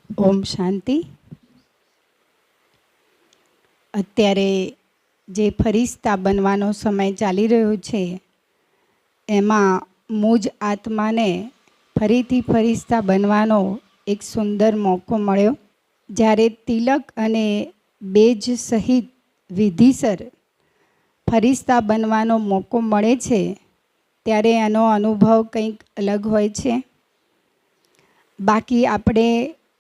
ઓમ શાંતિ. અત્યારે જે ફરિશ્તા બનવાનો સમય ચાલી રહ્યો છે એમાં મુજ આત્માને ફરીથી ફરિશ્તા બનવાનો એક સુંદર મોકો મળ્યો. જ્યારે તિલક અને બેજ સહિત વિધિસર ફરિશ્તા બનવાનો મોકો મળે છે ત્યારે એનો અનુભવ કંઈક અલગ હોય છે. બાકી આપણે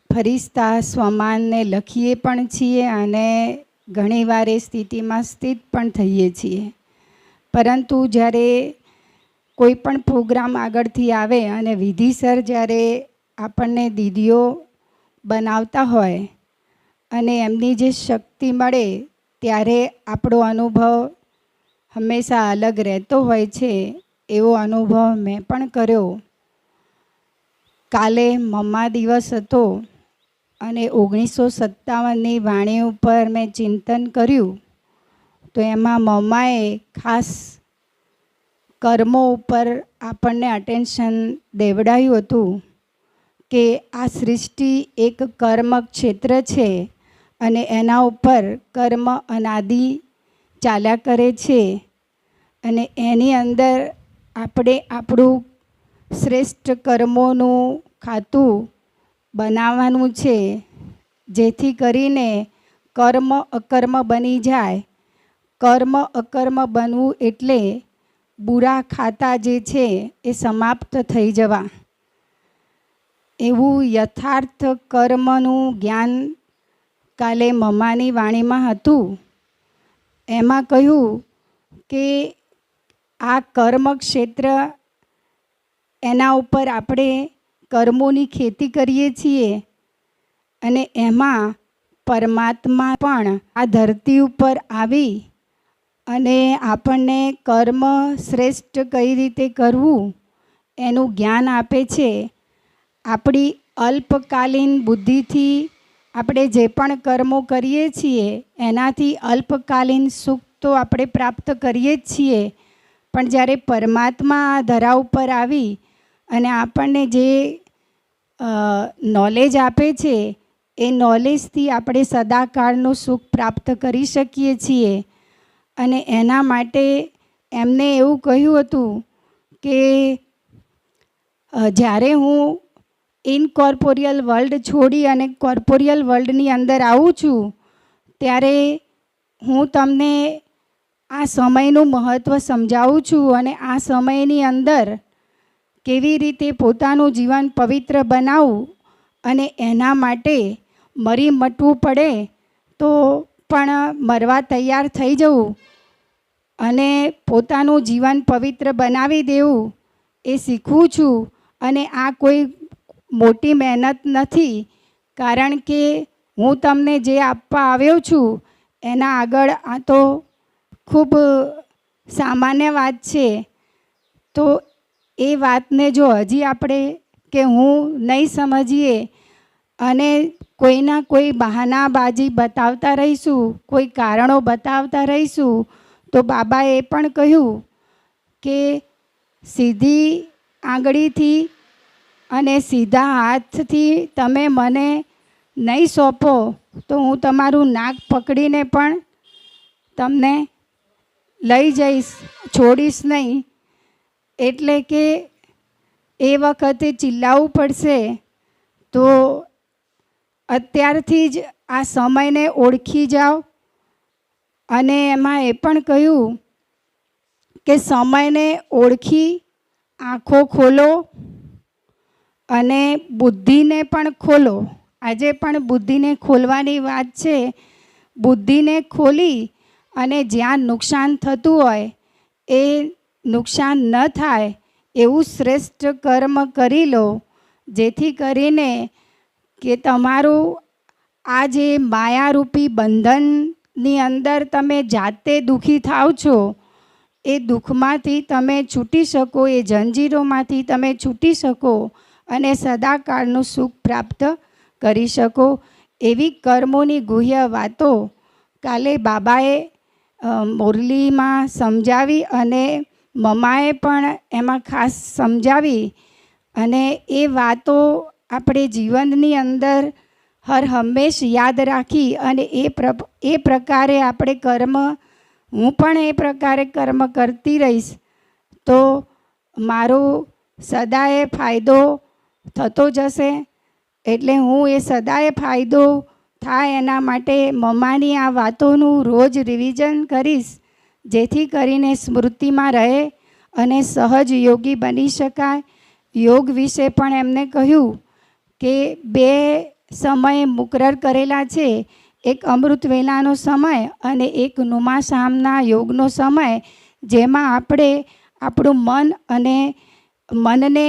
ફરિશ્તા સ્વમાનને લખીએ પણ છીએ અને ઘણીવાર એ સ્થિતિમાં સ્થિત પણ થઈએ છીએ. પરંતુ જ્યારે કોઈ પણ પ્રોગ્રામ આગળથી આવે અને વિધિસર જ્યારે આપણને દીદીઓ બનાવતા હોય અને એમની જે શક્તિ મળે ત્યારે આપણો અનુભવ હંમેશા અલગ રહેતો હોય છે. એવો અનુભવ મેં પણ કર્યો. કાલે મમ્મા દિવસ હતો અને 1957ની વાણી ઉપર મેં ચિંતન કર્યું તો એમાં મમ્માએ ખાસ કર્મો ઉપર આપણને અટેન્શન દેવડાવ્યું હતું કે આ સૃષ્ટિ એક કર્મ ક્ષેત્ર છે અને એના ઉપર કર્મ અનાદિ ચાલ્યા કરે છે અને એની અંદર આપણે આપણું શ્રેષ્ઠ કર્મોનું ખાતું બનાવવાનું છે, જેથી કરીને કર્મ અકર્મ બની જાય. કર્મ અકર્મ બનવું એટલે બુરા ખાતા જે છે એ સમાપ્ત થઈ જવા. એવું યથાર્થ કર્મનું જ્ઞાન કાલે મમ્માની વાણીમાં હતું. એમાં કહ્યું કે આ કર્મ ક્ષેત્ર એના ઉપર આપણે કર્મોની ખેતી કરીએ છીએ અને એમાં પરમાત્મા પણ આ ધરતી ઉપર આવી અને આપણને કર્મ શ્રેષ્ઠ કઈ રીતે કરવું એનું જ્ઞાન આપે છે. આપણી અલ્પકાલીન બુદ્ધિથી આપણે જે પણ કર્મો કરીએ છીએ એનાથી અલ્પકાલીન સુખ તો આપણે પ્રાપ્ત કરીએ જ છીએ, પણ જ્યારે પરમાત્મા આ ધરા ઉપર આવી અને આપણને જે નોલેજ આપે છે એ નોલેજથી આપણે સદાકાળનું સુખ પ્રાપ્ત કરી શકીએ છીએ. અને એના માટે એમને એવું કહ્યું હતું કે જ્યારે હું ઇનકોર્પોરિયલ વર્લ્ડ છોડી અને કોર્પોરિયલ વર્લ્ડની અંદર આવું છું ત્યારે હું તમને આ સમયનું મહત્ત્વ સમજાવું છું અને આ સમયની અંદર કેવી રીતે પોતાનું જીવન પવિત્ર બનાવવું અને એના માટે મરી મટવું પડે તો પણ મરવા તૈયાર થઈ જવું અને પોતાનું જીવન પવિત્ર બનાવી દેવું એ શીખવું છું. અને આ કોઈ મોટી મહેનત નથી, કારણ કે હું તમને જે આપવા આવ્યો છું એના આગળ આ તો ખૂબ સામાન્ય વાત છે. તો એ વાતને જો હજી આપણે કે હું નહીં સમજીએ અને કોઈના કોઈ બહાનાબાજી બતાવતા રહીશું, કોઈ કારણો બતાવતા રહીશું, તો બાબાએ પણ કહ્યું કે સીધી આંગળીથી અને સીધા હાથથી તમે મને નહીં સોંપો તો હું તમારું નાક પકડીને પણ તમને લઈ જઈશ, છોડીશ નહીં. એટલે કે એ વખતે ચિલ્લાવવું પડશે. તો અત્યારથી જ આ સમયને ઓળખી જાઓ. અને એમાં એ પણ કહ્યું કે સમયને ઓળખી આંખો ખોલો અને બુદ્ધિને પણ ખોલો. આજે પણ બુદ્ધિને ખોલવાની વાત છે. બુદ્ધિને ખોલી અને જ્યાં નુકસાન થતું હોય એ નુકસાન ન થાય એવું શ્રેષ્ઠ કર્મ કરી લો, જેથી કરીને કે તમારું આ જે માયારૂપી બંધનની અંદર તમે જાતે દુઃખી થાવ છો એ દુઃખમાંથી તમે છૂટી શકો, એ જંજીરોમાંથી તમે છૂટી શકો અને સદાકાળનું સુખ પ્રાપ્ત કરી શકો. એવી કર્મોની ગુહ્ય વાતો કાલે બાબાએ મુરલીમાં સમજાવી અને મમ્માએ પણ એમાં ખાસ સમજાવી. અને એ વાતો આપણે જીવનની અંદર હર હંમેશ યાદ રાખી અને એ પ્રકારે આપણે કર્મ, હું પણ એ પ્રકારે કર્મ કરતી રહીશ તો મારો સદાય ફાયદો થતો જશે. એટલે હું એ સદાય ફાયદો થાય એના માટે મમ્માની આ વાતોનું રોજ રિવિઝન કરીશ, જેથી કરીને સ્મૃતિમાં રહે અને સહજ યોગી બની શકાય. યોગ વિશે પણ એમને કહ્યું કે 2 સમય મુકરર કરેલા છે, એક અમૃત વેલાનો સમય અને એક નુમાશામના યોગનો સમય, જેમાં આપણે આપણું મનને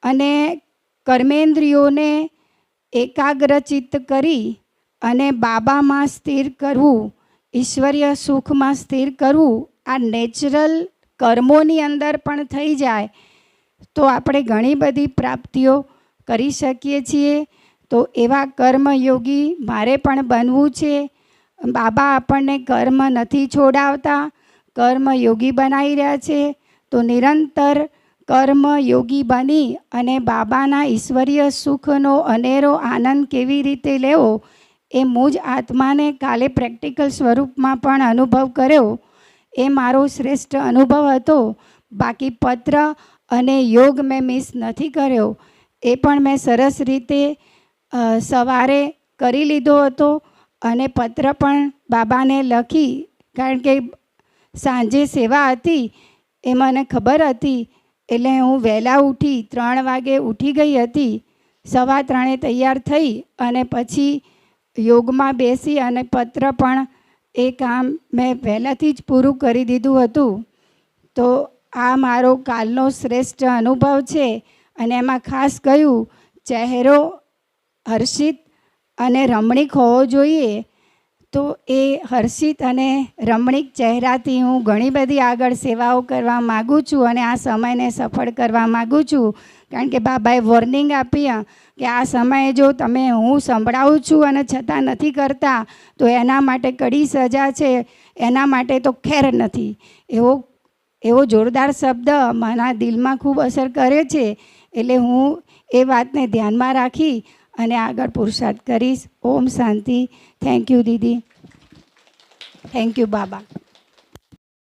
અને કર્મેન્દ્રિયોને એકાગ્રચિત્ત કરી અને બાબામાં સ્થિર કરવું, ઈશ્વરીય સુખમાં સ્થિર કરવું. આ નેચરલ કર્મોની અંદર પણ થઈ જાય તો આપણે ઘણી બધી પ્રાપ્તિઓ કરી શકીએ છીએ. તો એવા કર્મયોગી મારે પણ બનવું છે. બાબા આપણને કર્મ નથી છોડાવતા, કર્મયોગી બનાવી રહ્યા છે. તો નિરંતર કર્મયોગી બની અને બાબાના ઈશ્વરીય સુખનો અનેરો આનંદ કેવી રીતે લેવો એ મુજ આત્માને કાલે પ્રેક્ટિકલ સ્વરૂપમાં પણ અનુભવ કર્યો. એ મારો શ્રેષ્ઠ અનુભવ હતો. બાકી પત્ર અને યોગ મેં મિસ નથી કર્યો. એ પણ મેં સરસ રીતે સવારે કરી લીધો હતો અને પત્ર પણ બાબાને લખી, કારણ કે સાંજે સેવા હતી એ મને ખબર હતી. એટલે હું વહેલા ઉઠી 3 વાગે ઉઠી ગઈ હતી. 3:15 તૈયાર થઈ અને પછી યોગમાં બેસી અને પત્ર પણ એ કામ મેં પહેલાંથી જ પૂરું કરી દીધું હતું. તો આ મારો કાલનો શ્રેષ્ઠ અનુભવ છે. અને એમાં ખાસ કહ્યું ચહેરો હર્ષિત અને રમણીક હોવો જોઈએ. તો એ હર્ષિત અને રમણીક ચહેરાથી હું ઘણી બધી આગળ સેવાઓ કરવા માગું છું અને આ સમયને સફળ કરવા માગું છું. કારણ કે બાબાએ વોર્નિંગ આપી કે આ સમયે જો તમે હું સંભળાવું છું અને છતાં નથી કરતા તો એના માટે કડી સજા છે, એના માટે તો ખેર નથી. એવો જોરદાર શબ્દ મારા દિલમાં ખૂબ અસર કરે છે. એટલે હું એ વાતને ધ્યાનમાં રાખી અને આગળ પુરુષાર્થ કરીશ. ઓમ શાંતિ. થેન્ક યુ દીદી. Thank you Baba.